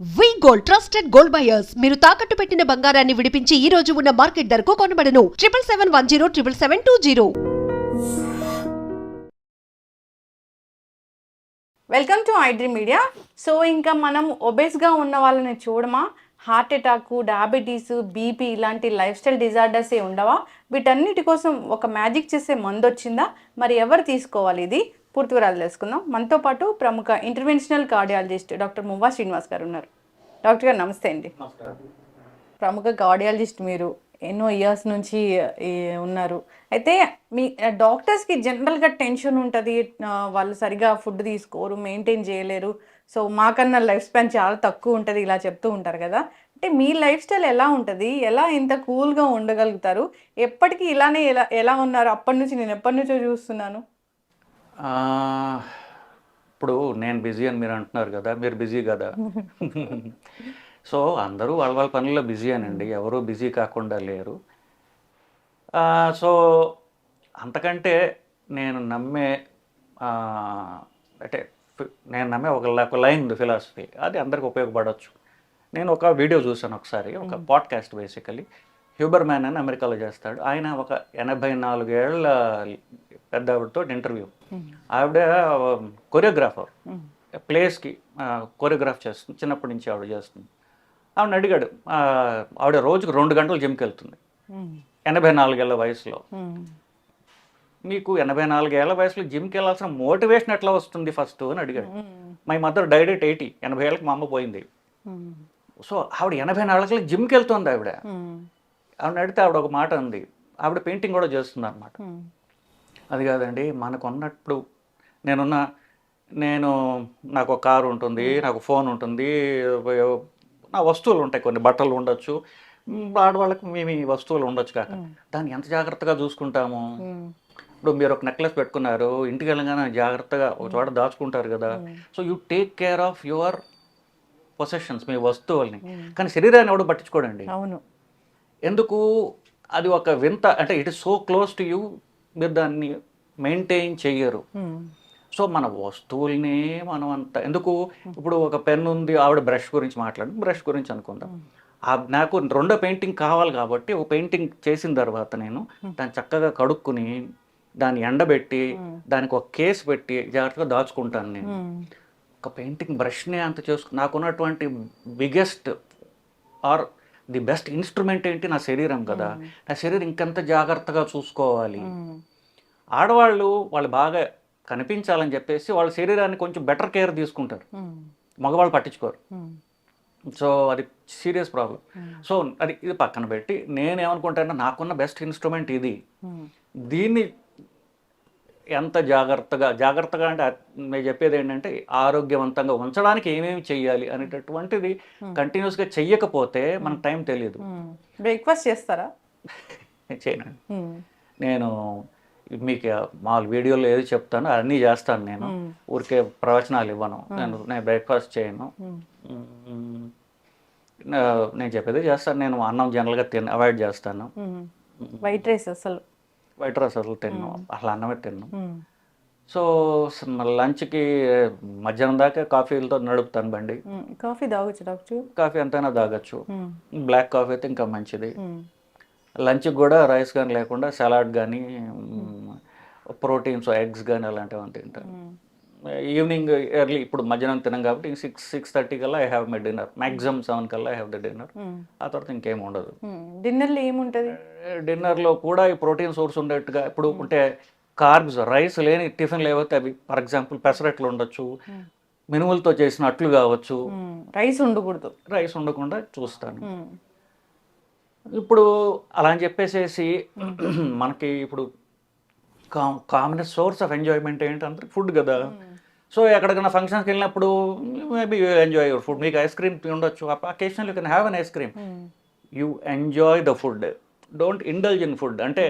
వి gold trusted gold buyers మీరు తాకట్టు పెట్టిన బంగారాన్ని విడిపించి ఈ రోజు ఉన్న మార్కెట్ ధరకు కొనబడను 7771077720. Welcome to iDream media. So ఇంకా మనం ఒబేస్గా ఉన్న వాళ్ళని చూడమా, హార్ట్ అటాక్, డయాబెటీస్, బీపీ ఇలాంటి లైఫ్ స్టైల్ డిజార్డర్సే ఉండవా? వీటన్నిటి కోసం ఒక మ్యాజిక్ చేసే మందు వచ్చిందా? మరి ఎవరు తీసుకోవాలి? ఇది పూర్తి వివరాలు తెలుసుకుందాం. మనతో పాటు ప్రముఖ ఇంటర్వెన్షనల్ కార్డియాలజిస్ట్ డాక్టర్ మువ్వా శ్రీనివాస్ గారు ఉన్నారు. డాక్టర్ గారు నమస్తే అండి. ప్రముఖ కార్డియాలజిస్ట్ మీరు, ఎన్నో ఇయర్స్ నుంచి ఉన్నారు. అయితే మీ డాక్టర్స్కి జనరల్గా టెన్షన్ ఉంటుంది, వాళ్ళు సరిగా ఫుడ్ తీసుకోరు, మెయింటైన్ చేయలేరు, సో మాకన్నా లైఫ్ స్పాన్ చాలా తక్కువ ఉంటుంది, ఇలా చెప్తూ ఉంటారు కదా. అంటే మీ లైఫ్ స్టైల్ ఎలా ఉంటుంది? ఎలా ఇంత కూల్గా ఉండగలుగుతారు? ఎప్పటికీ ఇలానే ఎలా ఉన్నారు? అప్పటి నుంచి నేను ఎప్పటి నుంచో చూస్తున్నాను. ఇప్పుడు నేను బిజీ అని మీరు అంటున్నారు కదా, మీరు బిజీ కదా. సో అందరూ వాళ్ళ వాళ్ళ పనుల్లో బిజీ అనండి, ఎవరూ బిజీ కాకుండా లేరు. సో అంతకంటే నేను నమ్మే అంటే నేను నమ్మే ఒక లైన్ ఉంది, ఫిలాసఫీ, అది అందరికి ఉపయోగపడవచ్చు. నేను ఒక వీడియో చూసాను ఒకసారి, ఒక పాడ్కాస్ట్, బేసికలీ హ్యూబర్ మ్యాన్ అని అమెరికాలో చేస్తాడు ఆయన. ఒక 84 ఏళ్ళ పెద్ద ఆవిడతో ఇంటర్వ్యూ. ఆవిడ కొరియోగ్రాఫర్, ప్లేస్కి కొరియోగ్రాఫ్ చేస్తుంది, చిన్నప్పటి నుంచి ఆవిడ చేస్తుంది. ఆవిడని అడిగాడు, ఆవిడ రోజుకు 2 గంటలు జిమ్కి వెళ్తుంది 84 ఏళ్ళ వయసులో. మీకు 84 ఏళ్ళ వయసులో జిమ్కి వెళ్ళాల్సిన మోటివేషన్ ఎట్లా వస్తుంది ఫస్ట్ అని అడిగాడు. మై మదర్ డైడ్ ఎట్ 80, 80 ఏళ్ళకి మా అమ్మ పోయింది. సో ఆవిడ 84 ఏళ్ళకి జిమ్కి వెళ్తుంది. ఆవిడ అడిగితే ఆవిడ ఒక మాట ఉంది, ఆవిడ పెయింటింగ్ కూడా చేస్తుంది అనమాట. అది కాదండి, మనకు ఉన్నప్పుడు నాకు ఒక కారు ఉంటుంది, నాకు ఫోన్ ఉంటుంది, నా వస్తువులు ఉంటాయి, కొన్ని బట్టలు ఉండొచ్చు, ఆడవాళ్ళకి మేము వస్తువులు ఉండొచ్చు కాక దాన్ని ఎంత జాగ్రత్తగా చూసుకుంటాము. ఇప్పుడు మీరు ఒక నెక్లెస్ పెట్టుకున్నారు, ఇంటికి వెళ్ళగానే జాగ్రత్తగా ఒక చోట దాచుకుంటారు కదా. So you take care of your possessions, మీ వస్తువుల్ని. కానీ శరీరాన్ని ఎవడు పట్టించుకోడండి. అవును. ఎందుకు? అది ఒక వింత, అంటే it is so close to you, మీరు దాన్ని మెయింటైన్ చెయ్యరు. సో మన వస్తువుల్ని మనం అంత ఎందుకు, ఇప్పుడు ఒక పెన్ ఉంది, ఆవిడ బ్రష్ గురించి బ్రష్ గురించి అనుకుందాం. నాకు 2వ పెయింటింగ్ కావాలి కాబట్టి ఒక పెయింటింగ్ చేసిన తర్వాత నేను దాన్ని చక్కగా కడుక్కుని దాన్ని ఎండబెట్టి దానికి ఒక కేసు పెట్టి జాగ్రత్తగా దాచుకుంటాను. నేను ఒక పెయింటింగ్ బ్రష్నే అంత నాకున్నటువంటి biggest or the best instrument ఏంటి? నా శరీరం కదా. నా శరీరం ఇంకెంత జాగ్రత్తగా చూసుకోవాలి. ఆడవాళ్ళు బాగా కనిపించాలని చెప్పేసి వాళ్ళ శరీరాన్ని కొంచెం బెటర్ కేర్ తీసుకుంటారు, మగవాళ్ళు పట్టించుకోరు. సో అది సీరియస్ ప్రాబ్లం. సో ఇది పక్కన పెట్టి నేనేమనుకుంటాను, నాకున్న బెస్ట్ ఇన్స్ట్రుమెంట్ ఇది. దీన్ని ఎంత జాగ్రత్తగా అంటే నేను చెప్పేది ఏంటంటే, ఆరోగ్యవంతంగా ఉంచడానికి ఏమేమి చెయ్యాలి అనేటటువంటిది కంటిన్యూస్గా చెయ్యకపోతే మనకు టైం తెలియదు. బ్రేక్ఫాస్ట్ చేస్తారా? చేయనండి. నేను మీకు మామూలు వీడియోలో ఏది చెప్తానో అన్నీ చేస్తాను. నేను ఊరికే ప్రవచనాలు ఇవ్వను. నేను బ్రేక్ఫాస్ట్ చేయను. నేను చెప్పేది చేస్తాను. నేను అన్నం జనరల్గా అవాయిడ్ చేస్తాను. వైట్ రైస్ అసలు తిన్నాను, అసలు అన్నమే తిన్నాను. సో లంచ్కి మధ్యాహ్నం దాకా కాఫీలతో నడుపుతాను బండి. కాఫీ తాగొచ్చు డాక్టర్? కాఫీ ఎంతైనా తాగొచ్చు. బ్లాక్ కాఫీ అయితే ఇంకా మంచిది. లంచ్కి కూడా రైస్ కానీ లేకుండా సలాడ్ కానీ, ప్రోటీన్స్, ఎగ్స్ కానీ అలాంటివి తింటాను. ఈవినింగ్ ఎర్లీ, ఇప్పుడు మధ్యాహ్నం తిన్నాం కాబట్టి 6:30 కల్లా I have my dinner. Maximum 7 కల్లా ఐ హ్యావ్ ద డిన్నర్. ఆ తర్వాత ఇంకేం ఉండదు. డిన్నర్లో ఏముంటుంది? డిన్నర్లో కూడా ఈ ప్రోటీన్ సోర్స్ ఉండేట్టుగా, ఇప్పుడు ఉంటే కార్బ్స్, రైస్ లేని టిఫిన్లు ఏవైతే అవి, ఫర్ ఎగ్జాంపుల్ పెసరట్లు ఉండొచ్చు, మినుములతో చేసిన అట్లు కావచ్చు. రైస్ ఉండకూడదు. రైస్ ఉండకుండా చూస్తాను. ఇప్పుడు అలా అని చెప్పేసేసి మనకి ఇప్పుడు కామన్ సోర్స్ ఆఫ్ ఎంజాయ్మెంట్ ఏంటంటే ఫుడ్ కదా. సో ఎక్కడికైనా ఫంక్షన్స్కి వెళ్ళినప్పుడు maybe you enjoy your food. మీకు ఐస్ క్రీమ్ ఉండొచ్చు, occasional you can have an ice cream. You enjoy the food, don't indulge in food. అంటే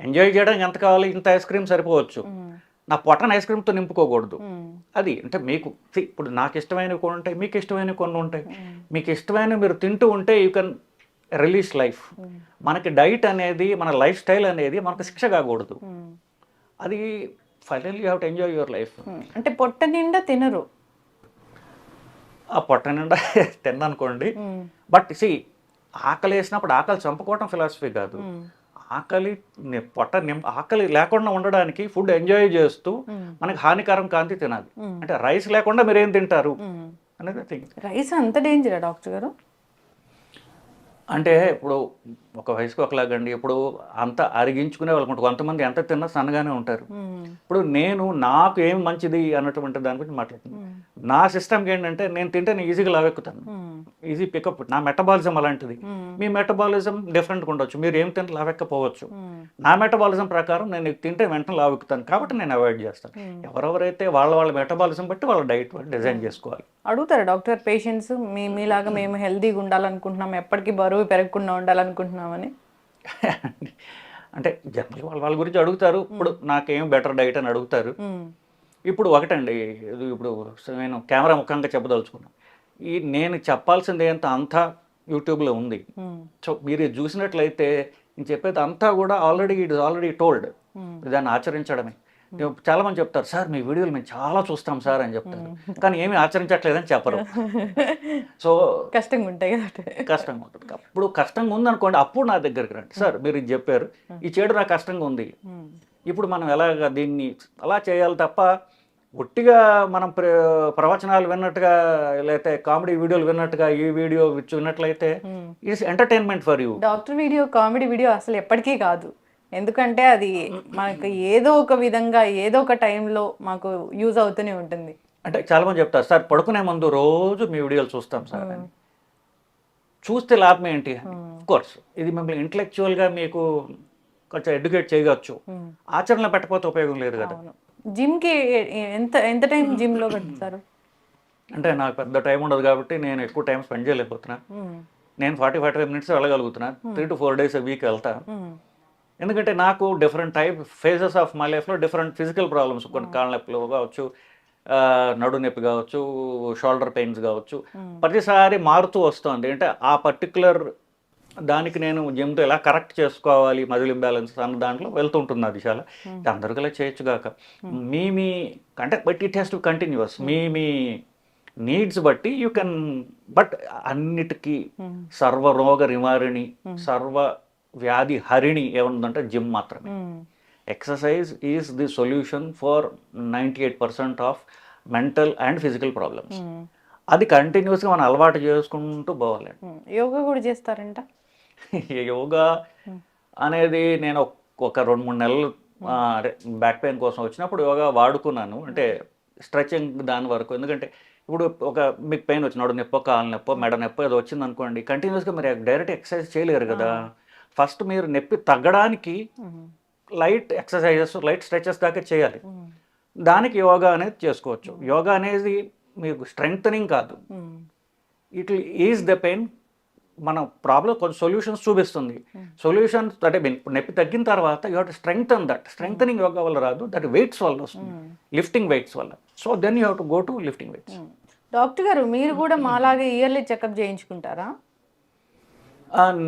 ఎంజాయ్ చేయడానికి ఎంత కావాలి, ఇంత ఐస్ క్రీమ్ సరిపోవచ్చు. నా పొట్టను ఐస్ క్రీమ్తో నింపుకోకూడదు. అది అంటే మీకు ఇప్పుడు నాకు ఇష్టమైనవి కొన్ని ఉంటాయి, మీకు ఇష్టమైనవి కొన్ని ఉంటాయి. మీకు ఇష్టమైనవి మీరు తింటూ ఉంటే యూ కెన్ రిలీజ్ లైఫ్. మనకి డైట్ అనేది, మన లైఫ్ స్టైల్ అనేది మనకు శిక్ష కాకూడదు. అది finally you have to enjoy your life. అంటే పొట్ట నిండా తినరు. ఆ పొట్ట నిండా తిన్ననుకోండి. బట్ ఆకలి వేసినప్పుడు ఆకలి చంపుకోవటం ఫిలాసఫీ కాదు. ఆకలి ఆకలి లేకుండా ఉండడానికి ఫుడ్ ఎంజాయ్ చేస్తూ మనకి హానికరం కాంతి తినాలి. అంటే రైస్ లేకుండా మీరు ఏం తింటారు అనేది థింగ్. రైస్ అంత డేంజరా డాక్టర్ గారు? అంటే ఇప్పుడు ఒక వయసుకు ఒకలాగండి. ఇప్పుడు అంత అరిగించుకునే వాళ్ళు ఉంటారు. కొంతమంది ఎంత తిన్నా సన్నగానే ఉంటారు. ఇప్పుడు నాకు ఏం మంచిది అన్నటువంటి దాని గురించి మాట్లాడుతున్నాను. నా సిస్టమ్కి ఏంటంటే నేను తింటే నేను ఈజీగా లావెక్కుతాను. Easy pickup. నా మెటబాలిజం అలాంటిది. మీ మెటబాలిజం డిఫరెంట్గా ఉండొచ్చు. మీరు ఏం తింటే లావెక్కపోవచ్చు. నా మెటబాలిజం ప్రకారం నేను తింటే వెంటనే లావెక్కుతాను. కాబట్టి నేను అవాయిడ్ చేస్తాను. ఎవరెవరైతే వాళ్ళ మెటబాలిజం బట్టి వాళ్ళ డైట్ డిజైన్ చేసుకోవాలి. అడుగుతారా డాక్టర్ పేషెంట్స్ మీలాగా మేము హెల్తీగా ఉండాలనుకుంటున్నాం, ఎప్పటికీ బరువు పెరగకుండా ఉండాలనుకుంటున్నామని? అంటే జనరల్ వాళ్ళ గురించి అడుగుతారు. ఇప్పుడు నాకేం బెటర్ డైట్ అని అడుగుతారు. ఇప్పుడు ఒకటండి, ఇప్పుడు నేను కెమెరా ముఖంగా చెప్పదలుచుకున్నాను. నేను చెప్పాల్సింది అంతా యూట్యూబ్లో ఉంది. సో మీరు చూసినట్లయితే నేను చెప్పేది అంతా కూడా ఇట్ ఇస్ ఆల్రెడీ టోల్డ్. దాన్ని ఆచరించడమే. చాలా మంది చెప్తారు, సార్ మీ వీడియోలు మేము చాలా చూస్తాం సార్ అని చెప్తారు, కానీ ఏమీ ఆచరించట్లేదని చెప్పరు. సో కష్టంగా ఉంటాయి కదా. కష్టంగా ఉంటుంది. అప్పుడు కష్టంగా ఉందనుకోండి, అప్పుడు నా దగ్గరికి రండి. సార్ మీరు ఇది చెప్పారు, ఈ చేయడం నాకు కష్టంగా ఉంది, ఇప్పుడు మనం ఎలాగ దీన్ని అలా చేయాలి తప్ప ఒట్టిగా మనం ప్రవచనాలు విన్నట్టుగా లేకపోతే కామెడీ వీడియోలు విన్నట్టుగా ఈ వీడియో విన్నట్లయితే it's entertainment for you. Doctor video comedy video అసలు ఎప్పటికీ కాదు. ఎందుకంటే అది మనకు ఏదో ఒక విధంగా ఏదో ఒక టైంలో మాకు యూజ్ అవుతూనే ఉంటుంది. అంటే చాలా మంది చెప్తారు, సార్ పడుకునే ముందు రోజు మీ వీడియోలు చూస్తాం సార్ అని. చూస్తే లాభం ఏంటి? కోర్స్ ఇది మిమ్మల్ని ఇంటలెక్చువల్గా మీకు కొంచెం ఎడ్యుకేట్ చేయవచ్చు. ఆచరణలో పెట్టకపోతే ఉపయోగం లేదు కదా. జిమ్కి ఎంత టైం జిమ్లో పెడతారు? అంటే నాకు పెద్ద టైం ఉండదు కాబట్టి నేను ఎక్కువ టైం స్పెండ్ చేయలేకపోతున్నా. నేను 40-45 మినిట్స్ వెళ్ళగలుగుతున్నా. 3 to 4 days a week వెళ్తాను. ఎందుకంటే నాకు డిఫరెంట్ ఫేజెస్ ఆఫ్ మై లైఫ్లో డిఫరెంట్ ఫిజికల్ ప్రాబ్లమ్స్, కొన్ని కాళ్ళ నొప్పులు కావచ్చు, నడు నొప్పి కావచ్చు, షోల్డర్ పెయిన్స్ కావచ్చు, ప్రతిసారి మారుతూ వస్తుంది. అంటే ఆ పర్టికులర్ దానికి నేను జిమ్తో ఎలా కరెక్ట్ చేసుకోవాలి, మజిల్ ఇంబ్యాలెన్స్ అన్న దాంట్లో వెళ్తుంటుంది. అది చాలా అందరికీ అలా చేయొచ్చు కాక అంటే but it has to continuous me needs బట్టి యూ కెన్. బట్ అన్నిటికీ సర్వరోగ నివారిణి, సర్వ వ్యాధి హరిణి ఏముందంటే జిమ్ మాత్రమే. Exercise is the solution for 98% of mental and physical problems. అది కంటిన్యూస్గా మనం అలవాటు చేసుకుంటూ పోవాలి. యోగా కూడా చేస్తారంట? యోగా అనేది నేను ఒక 2-3 నెలలు బ్యాక్ పెయిన్ కోసం వచ్చినప్పుడు యోగా వాడుకున్నాను. అంటే స్ట్రెచింగ్ దాని వరకు. ఎందుకంటే ఇప్పుడు మీకు పెయిన్ వచ్చి నడు నొప్పో, కాళ్ళ నొప్పో, మెడ నొప్పో ఏదో వచ్చింది అనుకోండి, కంటిన్యూస్గా మీరు డైరెక్ట్ ఎక్సర్సైజ్ చేయలేరు కదా. ఫస్ట్ మీరు నొప్పి తగ్గడానికి లైట్ ఎక్సర్సైజెస్, లైట్ స్ట్రెచెస్ దాకా చేయాలి. దానికి యోగా అనేది చేసుకోవచ్చు. యోగా అనేది మీకు స్ట్రెంగ్తనింగ్ కాదు, it will is the pain. మన ప్రాబ్లం కొంచెం సొల్యూషన్స్ చూపిస్తుంది. సొల్యూషన్స్ అంటే నొప్పి తగ్గిన తర్వాత you have to strengthen that. Strengthening yoga వల్ల రాదు, దట్ వెయిట్స్ వల్ల వస్తుంది, లిఫ్టింగ్ వెయిట్స్ వల్ల. So then you have to go to lifting weights. Doctor గారు మీరు కూడా మాలాగే ఇయర్లీ చెకప్ చేయించుకుంటారా?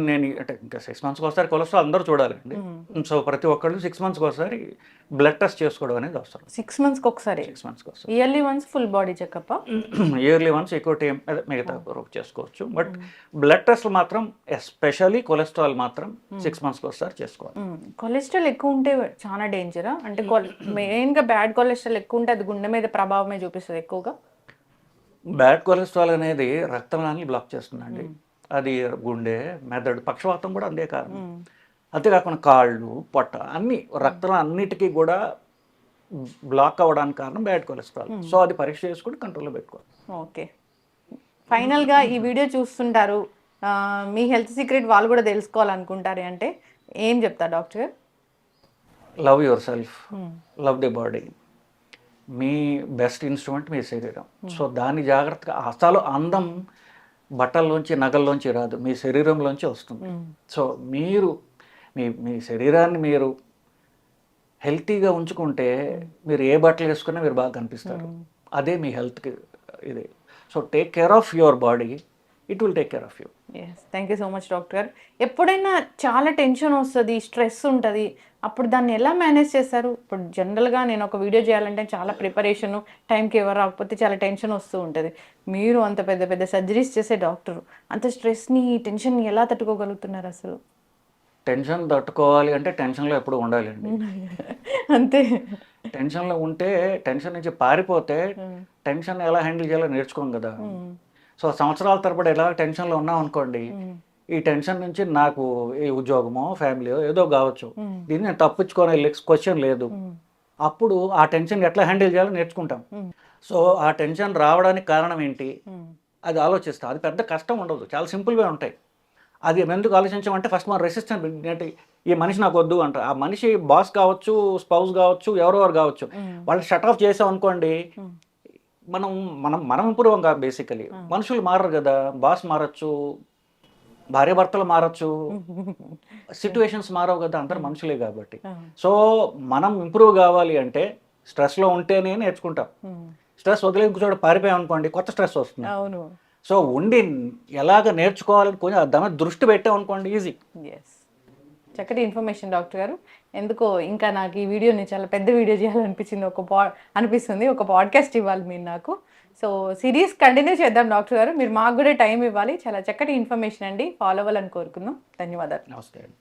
నేను అంటే ఇంకా 6 monthsకి ఒకసారి కొలెస్ట్రాల్ అందరూ చూడాలండి. సో ప్రతి ఒక్కళ్ళు 6 monthsకి ఒకసారి బ్లడ్ టెస్ట్ చేసుకోవడం అనేది అవసరం. 6 monthsకి ఒకసారి? 6 monthsకి ఒకసారి. Yearly once full body checkup? Yearly once ఎక్కువ టైం మిగతా చేసుకోవచ్చు. బట్ బ్లడ్ టెస్ట్లు మాత్రం ఎస్పెషల్లీ కొలెస్ట్రాల్ మాత్రం 6 monthsకి ఒకసారి చేసుకోవాలి. కొలెస్ట్రాల్ ఎక్కువ ఉంటే చాలా డేంజరా? అంటే మెయిన్గా బ్యాడ్ కొలెస్ట్రాల్ ఎక్కువ ఉంటే అది గుండె మీద ప్రభావమే చూపిస్తుంది ఎక్కువగా. బ్యాడ్ కొలెస్ట్రాల్ అనేది రక్తనాళాన్ని బ్లాక్ చేస్తుందండి. అది గుండె, మెదడు, పక్షవాతం కూడా అందే కారణం. అంతేకాకుండా కాళ్ళు, పొట్ట అన్ని రక్తం అన్నిటికీ కూడా బ్లాక్ అవ్వడానికి కారణం బ్యాడ్ కొలెస్ట్రాల్. సో అది పరీక్ష చేసుకుని కంట్రోల్లో పెట్టుకోవాలి. ఓకే, ఫైనల్గా ఈ వీడియో చూస్తుంటారు, మీ హెల్త్ సీక్రెట్ వాళ్ళు కూడా తెలుసుకోవాలనుకుంటారు అంటే ఏం చెప్తారు doctor? Love yourself, love the body. మీ బెస్ట్ ఇన్స్ట్రుమెంట్ మీ శరీరం. సో దాన్ని జాగ్రత్తగా, అసలు అందం బట్టల్లోంచి నగల్లోంచి రాదు, మీ శరీరంలోంచి వస్తుంది. సో మీరు మీ శరీరాన్ని మీరు హెల్తీగా ఉంచుకుంటే మీరు ఏ బట్టలు వేసుకున్నా మీరు బాగా కనిపిస్తారు. అదే మీ హెల్త్కి ఇది. So take care of your body, it will take care of you. Thank you so much doctor గారు. ఎప్పుడైనా చాలా టెన్షన్ వస్తుంది, స్ట్రెస్ ఉంటుంది, అప్పుడు దాన్ని ఎలా మేనేజ్ చేస్తారు? ఇప్పుడు జనరల్గా నేను ఒక వీడియో చేయాలంటే చాలా ప్రిపరేషను, టైంకి ఎవరు రాకపోతే చాలా టెన్షన్ వస్తూ ఉంటుంది. మీరు అంత పెద్ద పెద్ద సర్జరీస్ చేసే డాక్టరు, అంత స్ట్రెస్ని, టెన్షన్ని ఎలా తట్టుకోగలుగుతున్నారు అసలు? టెన్షన్ తట్టుకోవాలి అంటే టెన్షన్లో ఎప్పుడు ఉండాలండి. అంతే. టెన్షన్లో ఉంటే టెన్షన్ నుంచి పారిపోతే టెన్షన్ ఎలా హ్యాండిల్ చేయాలో నేర్చుకోం కదా. సో సంవత్సరాల తరబడి ఎలా టెన్షన్లో ఉన్నాం అనుకోండి, ఈ టెన్షన్ నుంచి నాకు ఈ ఉద్యోగమో ఫ్యామిలీయో ఏదో కావచ్చు, దీన్ని నేను తప్పించుకోనే క్వశ్చన్ లేదు. అప్పుడు ఆ టెన్షన్ ఎట్లా హ్యాండిల్ చేయాలో నేర్చుకుంటాం. సో ఆ టెన్షన్ రావడానికి కారణం ఏంటి అది ఆలోచిస్తాం. అది పెద్ద కష్టం ఉండదు, చాలా సింపుల్గా ఉంటాయి. అది ఎందుకు ఆలోచించామంటే ఫస్ట్ మనం రెసిస్టెన్స్ అంటే ఈ మనిషి నాకు వద్దు అంటారు. ఆ మనిషి బాస్ కావచ్చు, స్పౌస్ కావచ్చు, ఎవరెవరు కావచ్చు, వాళ్ళు షట్ ఆఫ్ చేసాం అనుకోండి, మనం మనం మనం ఇంప్రూవ్ కాదు. బేసికలీ మనుషులు మారరు కదా. బాస్ మారచ్చు, భార్యాభర్తలు మారచ్చు, సిచ్యువేషన్స్ మారవు కదా, అందరు మనుషులే కాబట్టి. సో మనం ఇంప్రూవ్ కావాలి అంటే స్ట్రెస్లో ఉంటేనే నేర్చుకుంటాం. స్ట్రెస్ వదిలే చోట పారిపోయాం అనుకోండి, కొత్త స్ట్రెస్ వస్తుంది. అవును. సో ఉండి ఎలాగ నేర్చుకోవాలని కొంచెం దాని మీద దృష్టి పెట్టాం అనుకోండి, ఈజీ. ఎస్, చక్కటి ఇన్ఫర్మేషన్ డాక్టర్ గారు. ఎందుకో ఇంకా నాకు ఈ వీడియోని చాలా పెద్ద వీడియో చేయాలనిపించింది, అనిపిస్తుంది. ఒక పాడ్కాస్ట్ ఇవ్వాలి మీరు నాకు. సో సిరీస్ కంటిన్యూ చేద్దాం డాక్టర్ గారు, మీరు మాకు కూడా టైం ఇవ్వాలి. చాలా చక్కటి ఇన్ఫర్మేషన్ అండి, ఫాలో అవ్వాలని కోరుకుందాం. ధన్యవాదాలు. నమస్తే అండి.